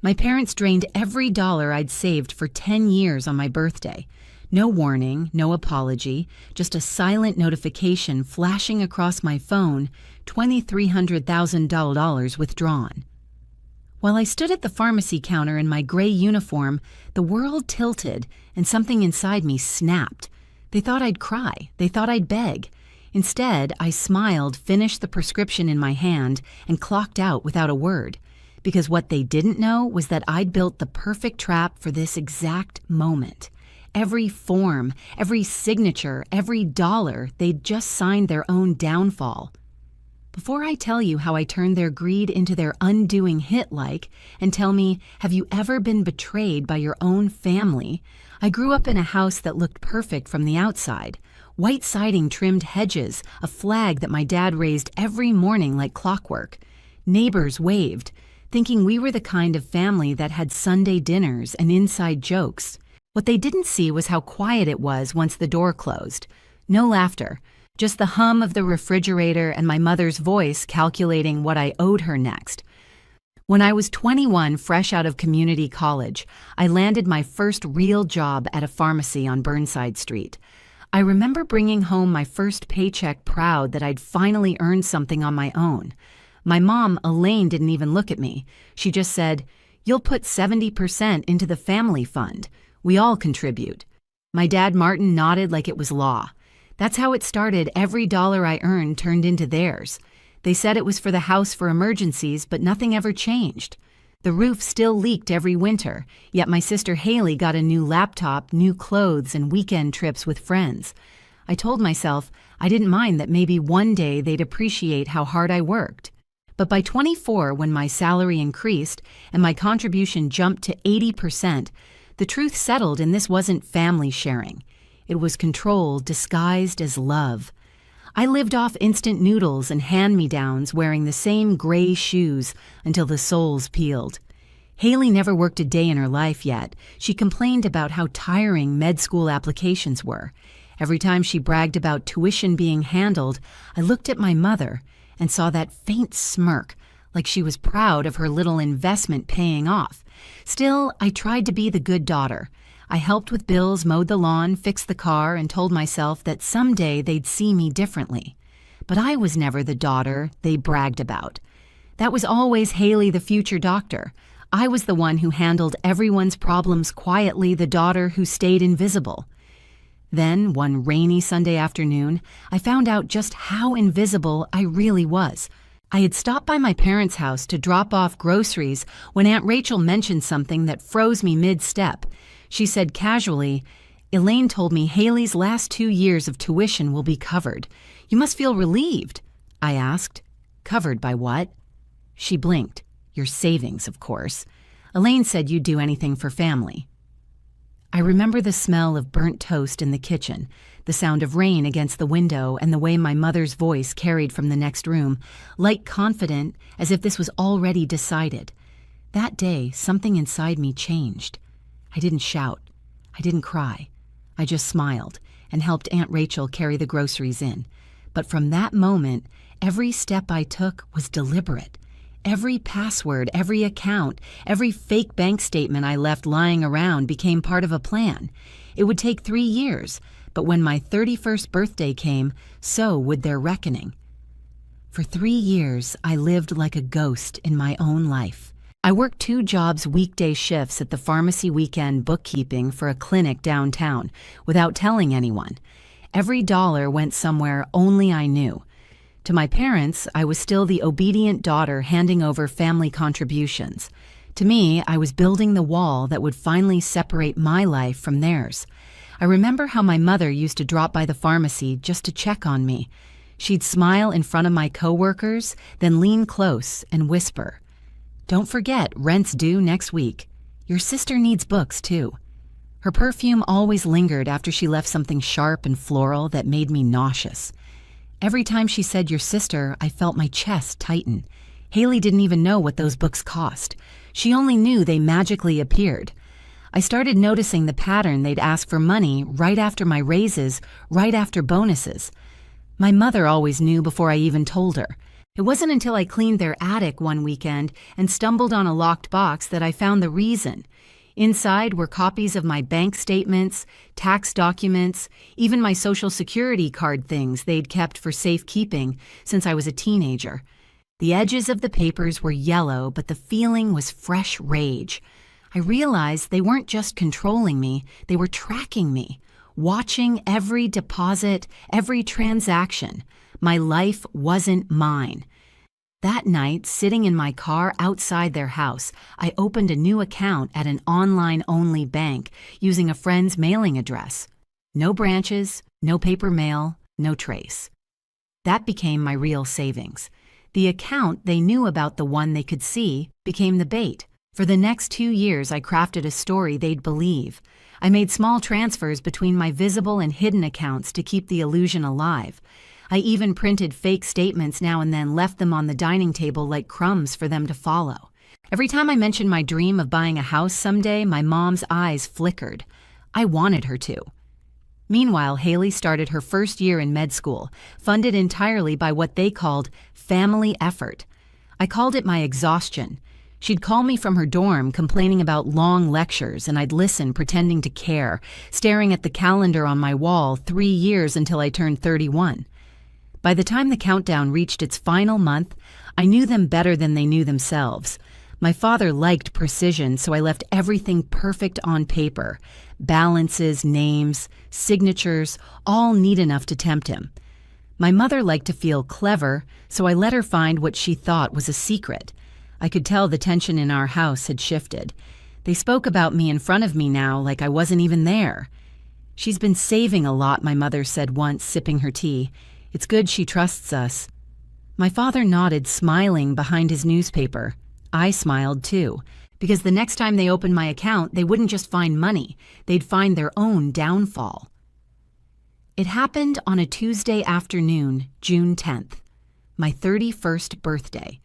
My parents drained every dollar I'd saved for 10 years on my birthday. No warning, no apology, just a silent notification flashing across my phone, $2,300,000 withdrawn. While I stood at the pharmacy counter in my gray uniform, the world tilted and something inside me snapped. They thought I'd cry. They thought I'd beg. Instead, I smiled, finished the prescription in my hand, and clocked out without a word. Because what they didn't know was that I'd built the perfect trap for this exact moment. Every form, every signature, every dollar, they'd just signed their own downfall. Before I tell you how I turned their greed into their undoing hit-like, and tell me, have you ever been betrayed by your own family? I grew up in a house that looked perfect from the outside. White siding trimmed hedges, a flag that my dad raised every morning like clockwork. Neighbors waved, thinking we were the kind of family that had Sunday dinners and inside jokes. What they didn't see was how quiet it was once the door closed. No laughter, just the hum of the refrigerator and my mother's voice calculating what I owed her next. When I was 21, fresh out of community college, I landed my first real job at a pharmacy on Burnside Street. I remember bringing home my first paycheck proud that I'd finally earned something on my own. My mom, Elaine, didn't even look at me. She just said, "You'll put 70% into the family fund. We all contribute." My dad, Martin, nodded like it was law. That's how it started. Every dollar I earned turned into theirs. They said it was for the house for emergencies, but nothing ever changed. The roof still leaked every winter, yet my sister Haley got a new laptop, new clothes, and weekend trips with friends. I told myself I didn't mind that maybe one day they'd appreciate how hard I worked. But by 24, when my salary increased and my contribution jumped to 80%, the truth settled and this wasn't family sharing. It was control disguised as love. I lived off instant noodles and hand-me-downs, wearing the same gray shoes until the soles peeled. Haley never worked a day in her life yet. She complained about how tiring med school applications were. Every time she bragged about tuition being handled, I looked at my mother and saw that faint smirk, like she was proud of her little investment paying off. Still, I tried to be the good daughter. I helped with bills, mowed the lawn, fixed the car, and told myself that someday they'd see me differently. But I was never the daughter they bragged about. That was always Haley, the future doctor. I was the one who handled everyone's problems quietly, the daughter who stayed invisible. Then, one rainy Sunday afternoon, I found out just how invisible I really was. I had stopped by my parents' house to drop off groceries when Aunt Rachel mentioned something that froze me mid-step. She said casually, "Elaine told me Haley's last 2 years of tuition will be covered. You must feel relieved." I asked, "Covered by what?" She blinked. "Your savings, of course. Elaine said you'd do anything for family." I remember the smell of burnt toast in the kitchen, the sound of rain against the window, and the way my mother's voice carried from the next room, light, confident, as if this was already decided. That day, something inside me changed. I didn't shout. I didn't cry. I just smiled and helped Aunt Rachel carry the groceries in. But from that moment, every step I took was deliberate. Every password, every account, every fake bank statement I left lying around became part of a plan. It would take 3 years, but when my 31st birthday came, so would their reckoning. For 3 years, I lived like a ghost in my own life. I worked 2 jobs, weekday shifts at the pharmacy weekend bookkeeping for a clinic downtown, without telling anyone. Every dollar went somewhere only I knew. To my parents, I was still the obedient daughter handing over family contributions. To me, I was building the wall that would finally separate my life from theirs. I remember how my mother used to drop by the pharmacy just to check on me. She'd smile in front of my coworkers, then lean close and whisper, "Don't forget, rent's due next week. Your sister needs books, too." Her perfume always lingered after she left something sharp and floral that made me nauseous. Every time she said "your sister," I felt my chest tighten. Haley didn't even know what those books cost. She only knew they magically appeared. I started noticing the pattern. They'd ask for money right after my raises, right after bonuses. My mother always knew before I even told her. It wasn't until I cleaned their attic one weekend and stumbled on a locked box that I found the reason. Inside were copies of my bank statements, tax documents, even my Social Security card things they'd kept for safekeeping since I was a teenager. The edges of the papers were yellow, but the feeling was fresh rage. I realized they weren't just controlling me, they were tracking me, watching every deposit, every transaction. My life wasn't mine. That night, sitting in my car outside their house, I opened a new account at an online-only bank using a friend's mailing address. No branches, no paper mail, no trace. That became my real savings. The account they knew about, the one they could see, became the bait. For the next 2 years, I crafted a story they'd believe. I made small transfers between my visible and hidden accounts to keep the illusion alive. I even printed fake statements now and then, left them on the dining table like crumbs for them to follow. Every time I mentioned my dream of buying a house someday, my mom's eyes flickered. I wanted her to. Meanwhile, Haley started her first year in med school, funded entirely by what they called family effort. I called it my exhaustion. She'd call me from her dorm complaining about long lectures, and I'd listen pretending to care, staring at the calendar on my wall 3 years until I turned 31. By the time the countdown reached its final month, I knew them better than they knew themselves. My father liked precision, so I left everything perfect on paper. Balances, names, signatures, all neat enough to tempt him. My mother liked to feel clever, so I let her find what she thought was a secret. I could tell the tension in our house had shifted. They spoke about me in front of me now like I wasn't even there. "She's been saving a lot," my mother said once, sipping her tea. "It's good she trusts us." My father nodded, smiling behind his newspaper. I smiled too, because the next time they opened my account, they wouldn't just find money, they'd find their own downfall. It happened on a Tuesday afternoon, June 10th, my 31st birthday.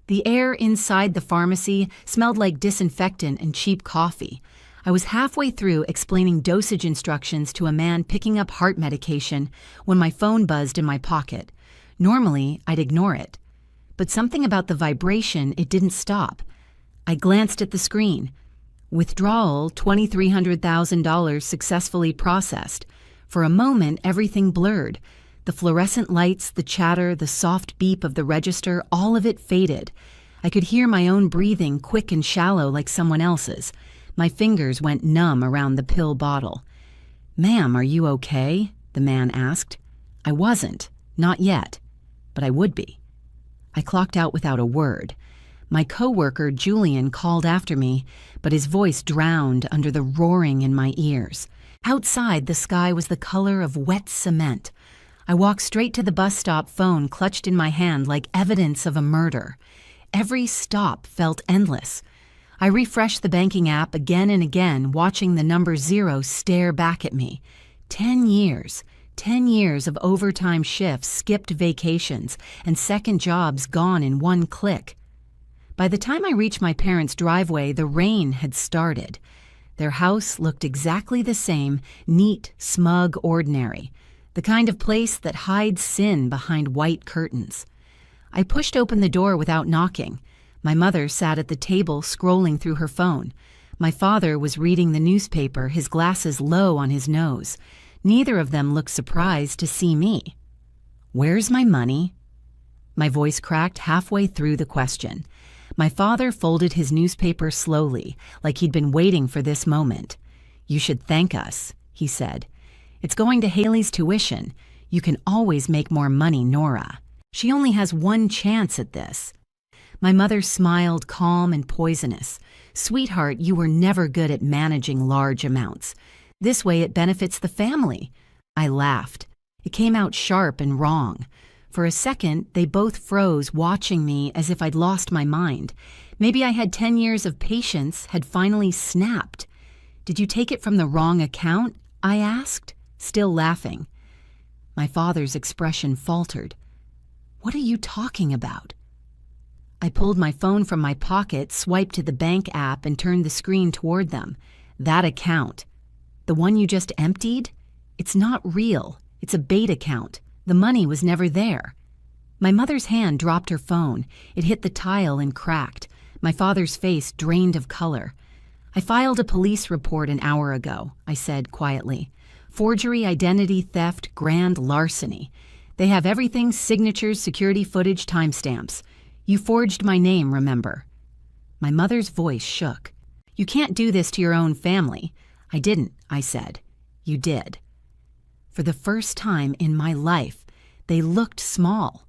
The air inside the pharmacy smelled like disinfectant and cheap coffee. I was halfway through explaining dosage instructions to a man picking up heart medication when my phone buzzed in my pocket. Normally, I'd ignore it. But something about the vibration, it didn't stop. I glanced at the screen. Withdrawal, $2,300,000 successfully processed. For a moment, everything blurred. The fluorescent lights, the chatter, the soft beep of the register, all of it faded. I could hear my own breathing, quick and shallow like someone else's. My fingers went numb around the pill bottle. "Ma'am, are you okay?" the man asked. I wasn't, not yet, but I would be. I clocked out without a word. My coworker, Julian, called after me, but his voice drowned under the roaring in my ears. Outside, the sky was the color of wet cement. I walked straight to the bus stop, phone clutched in my hand like evidence of a murder. Every stop felt endless. I refreshed the banking app again and again, watching the number 0 stare back at me. 10 years. 10 years of overtime shifts, skipped vacations, and second jobs gone in one click. By the time I reached my parents' driveway, the rain had started. Their house looked exactly the same, neat, smug, ordinary. The kind of place that hides sin behind white curtains. I pushed open the door without knocking. My mother sat at the table scrolling through her phone. My father was reading the newspaper, his glasses low on his nose. Neither of them looked surprised to see me. "Where's my money?" My voice cracked halfway through the question. My father folded his newspaper slowly, like he'd been waiting for this moment. "You should thank us," he said. "It's going to Haley's tuition. You can always make more money, Nora. She only has one chance at this." My mother smiled, calm and poisonous. "Sweetheart, you were never good at managing large amounts. This way it benefits the family." I laughed. It came out sharp and wrong. For a second, they both froze, watching me as if I'd lost my mind. Maybe I had 10 years of patience, had finally snapped. "Did you take it from the wrong account?" I asked, still laughing. My father's expression faltered. "What are you talking about?" I pulled my phone from my pocket, swiped to the bank app, and turned the screen toward them. "That account. The one you just emptied? It's not real. It's a bait account. The money was never there." My mother's hand dropped her phone. It hit the tile and cracked. My father's face drained of color. "I filed a police report an hour ago," I said quietly. "Forgery, identity theft, grand larceny. They have everything: signatures, security footage, timestamps. You forged my name, remember?" My mother's voice shook. "You can't do this to your own family." "I didn't," I said. "You did." For the first time in my life, they looked small.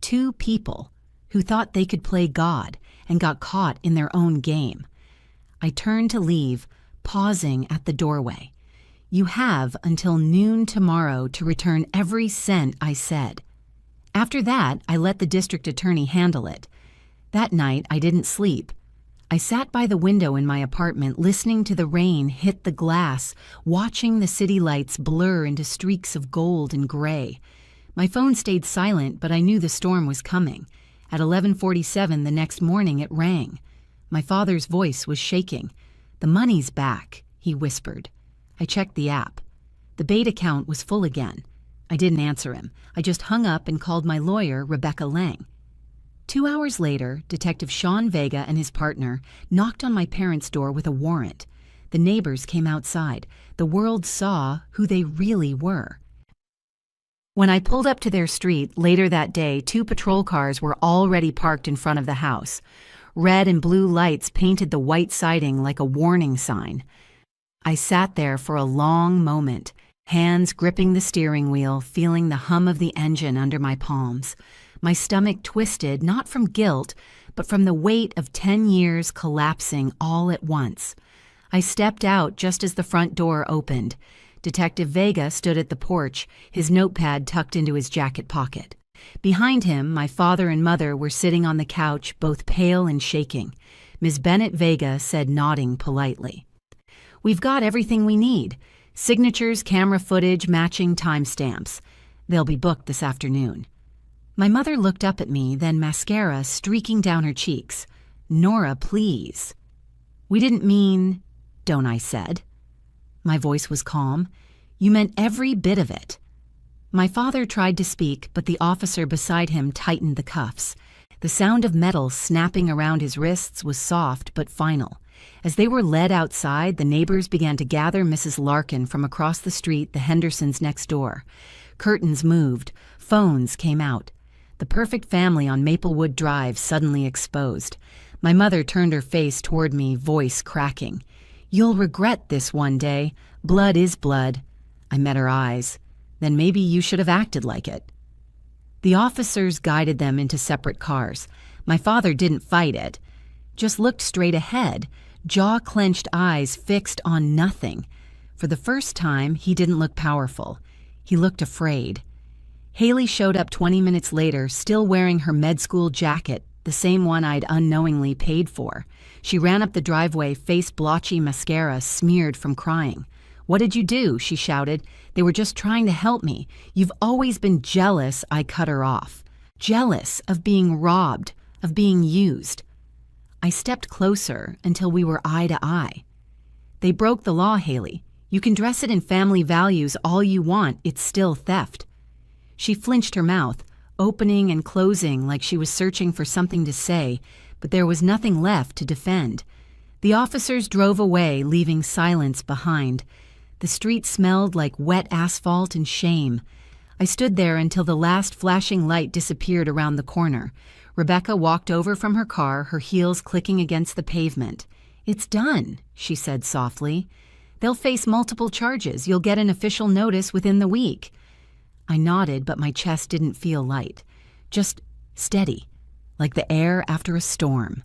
Two people who thought they could play God and got caught in their own game. I turned to leave, pausing at the doorway. "You have until noon tomorrow to return every cent," I said. After that, I let the district attorney handle it. That night, I didn't sleep. I sat by the window in my apartment, listening to the rain hit the glass, watching the city lights blur into streaks of gold and gray. My phone stayed silent, but I knew the storm was coming. At 11:47 the next morning, it rang. My father's voice was shaking. "The money's back," he whispered. I checked the app. The Bait account was full again. I didn't answer him. I just hung up and called my lawyer, Rebecca Lang. 2 hours later, Detective Sean Vega and his partner knocked on my parents' door with a warrant. The neighbors came outside. The world saw who they really were. When I pulled up to their street later that day, 2 patrol cars were already parked in front of the house. Red and blue lights painted the white siding like a warning sign. I sat there for a long moment, hands gripping the steering wheel, feeling the hum of the engine under my palms. My stomach twisted, not from guilt, but from the weight of 10 years collapsing all at once. I stepped out just as the front door opened. Detective Vega stood at the porch, his notepad tucked into his jacket pocket. Behind him, my father and mother were sitting on the couch, both pale and shaking. Ms. Bennett Vega said, nodding politely, "We've got everything we need. Signatures, camera footage, matching timestamps. They'll be booked this afternoon." My mother looked up at me, then mascara streaking down her cheeks. "Nora, please." "We didn't mean," "Don't," I said. My voice was calm. "You meant every bit of it." My father tried to speak, but the officer beside him tightened the cuffs. The sound of metal snapping around his wrists was soft but final. As they were led outside, the neighbors began to gather Mrs. Larkin from across the street, the Hendersons next door. Curtains moved. Phones came out. The perfect family on Maplewood Drive suddenly exposed. My mother turned her face toward me, voice cracking. "You'll regret this one day. Blood is blood." I met her eyes. "Then maybe you should have acted like it." The officers guided them into separate cars. My father didn't fight it, just looked straight ahead, jaw-clenched eyes fixed on nothing. For the first time, he didn't look powerful. He looked afraid. Haley showed up 20 minutes later, still wearing her med school jacket, the same one I'd unknowingly paid for. She ran up the driveway, face blotchy mascara smeared from crying. "What did you do?" she shouted. "They were just trying to help me. You've always been jealous," I cut her off. Jealous of being robbed, of being used. I stepped closer until we were eye to eye. "They broke the law, Haley. You can dress it in family values all you want, it's still theft." She flinched her mouth, opening and closing like she was searching for something to say, but there was nothing left to defend. The officers drove away, leaving silence behind. The street smelled like wet asphalt and shame. I stood there until the last flashing light disappeared around the corner. Rebecca walked over from her car, her heels clicking against the pavement. "It's done," she said softly. "They'll face multiple charges. You'll get an official notice within the week." I nodded, but my chest didn't feel light. Just steady, like the air after a storm.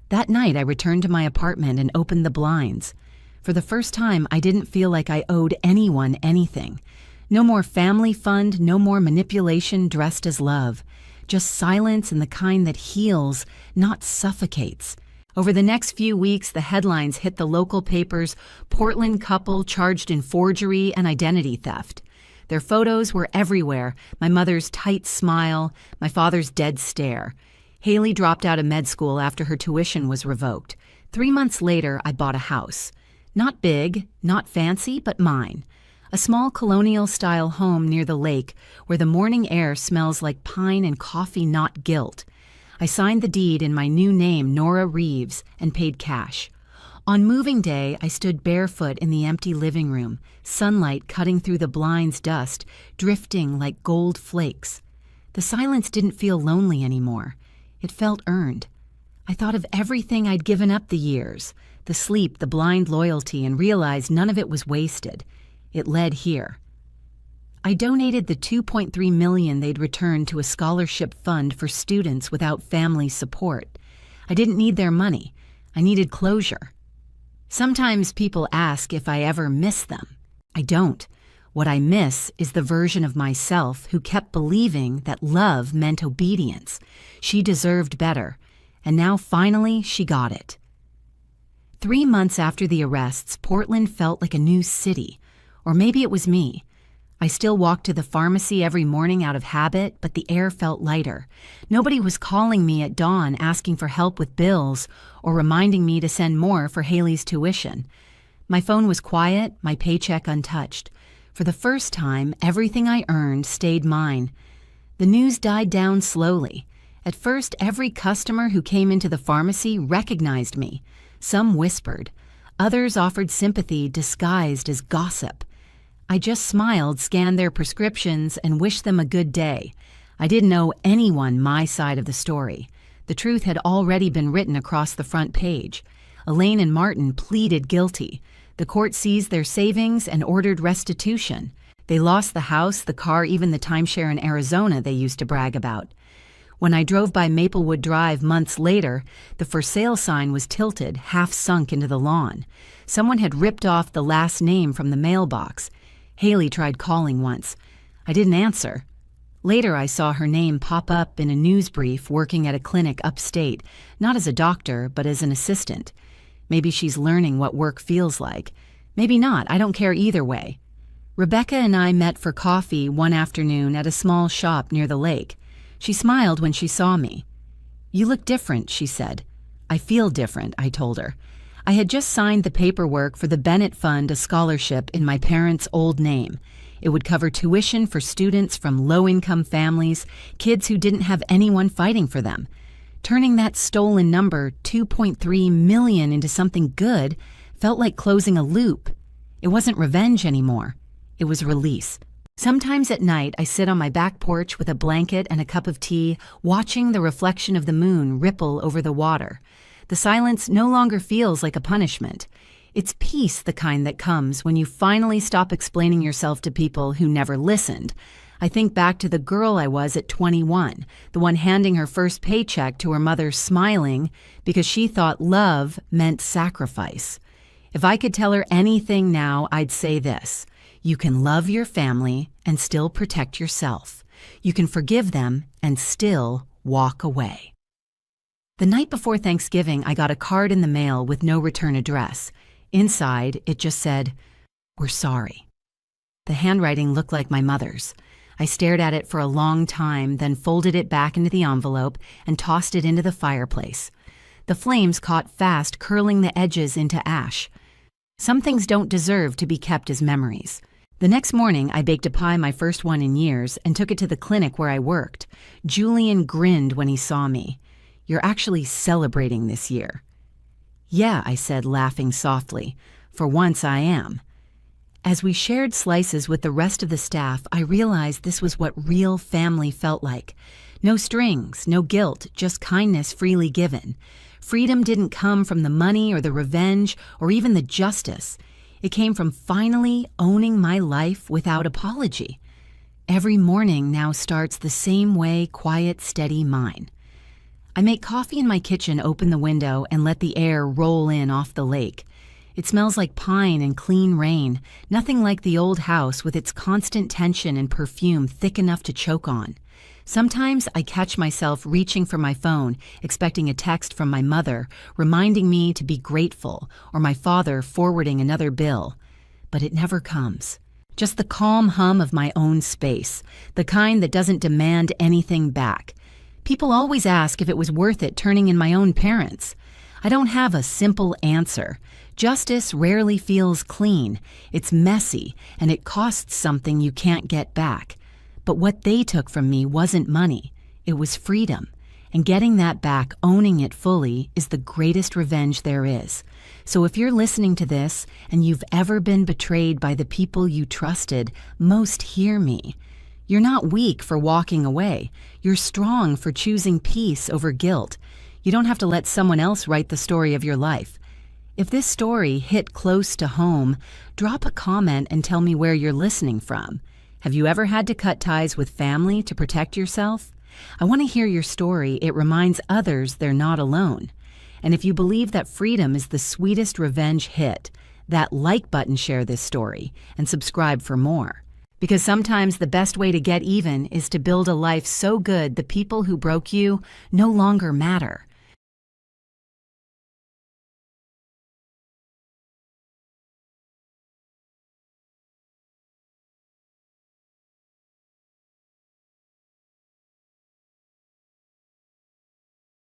That night, I returned to my apartment and opened the blinds. For the first time, I didn't feel like I owed anyone anything. No more family fund, no more manipulation dressed as love. Just silence and the kind that heals, not suffocates. Over the next few weeks, the headlines hit the local papers: Portland couple charged in forgery and identity theft. Their photos were everywhere: my mother's tight smile, my father's dead stare. Haley dropped out of med school after her tuition was revoked. 3 months later, I bought a house. Not big, not fancy, but mine. A small colonial-style home near the lake where the morning air smells like pine and coffee, not guilt. I signed the deed in my new name, Nora Reeves, and paid cash. On moving day, I stood barefoot in the empty living room, sunlight cutting through the blinds' dust, drifting like gold flakes. The silence didn't feel lonely anymore. It felt earned. I thought of everything I'd given up the years, the sleep, the blind loyalty, and realized none of it was wasted. It led here. I donated the $2.3 million they'd returned to a scholarship fund for students without family support. I didn't need their money. I needed closure. Sometimes people ask if I ever miss them. I don't. What I miss is the version of myself who kept believing that love meant obedience. She deserved better, and now finally she got it. 3 months after the arrests, Portland felt like a new city. Or maybe it was me. I still walked to the pharmacy every morning out of habit, but the air felt lighter. Nobody was calling me at dawn asking for help with bills or reminding me to send more for Haley's tuition. My phone was quiet, my paycheck untouched. For the first time, everything I earned stayed mine. The news died down slowly. At first, every customer who came into the pharmacy recognized me. Some whispered. Others offered sympathy disguised as gossip. I just smiled, scanned their prescriptions, and wished them a good day. I didn't owe anyone my side of the story. The truth had already been written across the front page. Elaine and Martin pleaded guilty. The court seized their savings and ordered restitution. They lost the house, the car, even the timeshare in Arizona they used to brag about. When I drove by Maplewood Drive months later, the for sale sign was tilted, half sunk into the lawn. Someone had ripped off the last name from the mailbox. Haley tried calling once. I didn't answer. Later, I saw her name pop up in a news brief working at a clinic upstate, not as a doctor, but as an assistant. Maybe she's learning what work feels like. Maybe not. I don't care either way. Rebecca and I met for coffee one afternoon at a small shop near the lake. She smiled when she saw me. "You look different," she said. "I feel different," I told her. I had just signed the paperwork for the Bennett Fund, a scholarship in my parents' old name. It would cover tuition for students from low-income families, kids who didn't have anyone fighting for them. Turning that stolen number, $2.3 million, into something good felt like closing a loop. It wasn't revenge anymore. It was release. Sometimes at night, I sit on my back porch with a blanket and a cup of tea, watching the reflection of the moon ripple over the water. The silence no longer feels like a punishment. It's peace, the kind that comes when you finally stop explaining yourself to people who never listened. I think back to the girl I was at 21, the one handing her first paycheck to her mother smiling because she thought love meant sacrifice. If I could tell her anything now, I'd say this: you can love your family and still protect yourself. You can forgive them and still walk away. The night before Thanksgiving, I got a card in the mail with no return address. Inside, it just said, "We're sorry." The handwriting looked like my mother's. I stared at it for a long time, then folded it back into the envelope and tossed it into the fireplace. The flames caught fast, curling the edges into ash. Some things don't deserve to be kept as memories. The next morning, I baked a pie, my first one in years, and took it to the clinic where I worked. Julian grinned when he saw me. "You're actually celebrating this year." "Yeah," I said, laughing softly. "For once I am." As we shared slices with the rest of the staff, I realized this was what real family felt like. No strings, no guilt, just kindness freely given. Freedom didn't come from the money or the revenge or even the justice. It came from finally owning my life without apology. Every morning now starts the same way, quiet, steady mine. I make coffee in my kitchen, open the window, and let the air roll in off the lake. It smells like pine and clean rain, nothing like the old house with its constant tension and perfume thick enough to choke on. Sometimes I catch myself reaching for my phone, expecting a text from my mother, reminding me to be grateful, or my father forwarding another bill. But it never comes. Just the calm hum of my own space, the kind that doesn't demand anything back. People always ask if it was worth it turning in my own parents. I don't have a simple answer. Justice rarely feels clean. It's messy, and it costs something you can't get back. But what they took from me wasn't money. It was freedom. And getting that back, owning it fully, is the greatest revenge there is. So if you're listening to this and you've ever been betrayed by the people you trusted, most hear me. You're not weak for walking away. You're strong for choosing peace over guilt. You don't have to let someone else write the story of your life. If this story hit close to home, drop a comment and tell me where you're listening from. Have you ever had to cut ties with family to protect yourself? I want to hear your story. It reminds others they're not alone. And if you believe that freedom is the sweetest revenge hit, that like button, share this story, and subscribe for more. Because sometimes the best way to get even is to build a life so good the people who broke you no longer matter.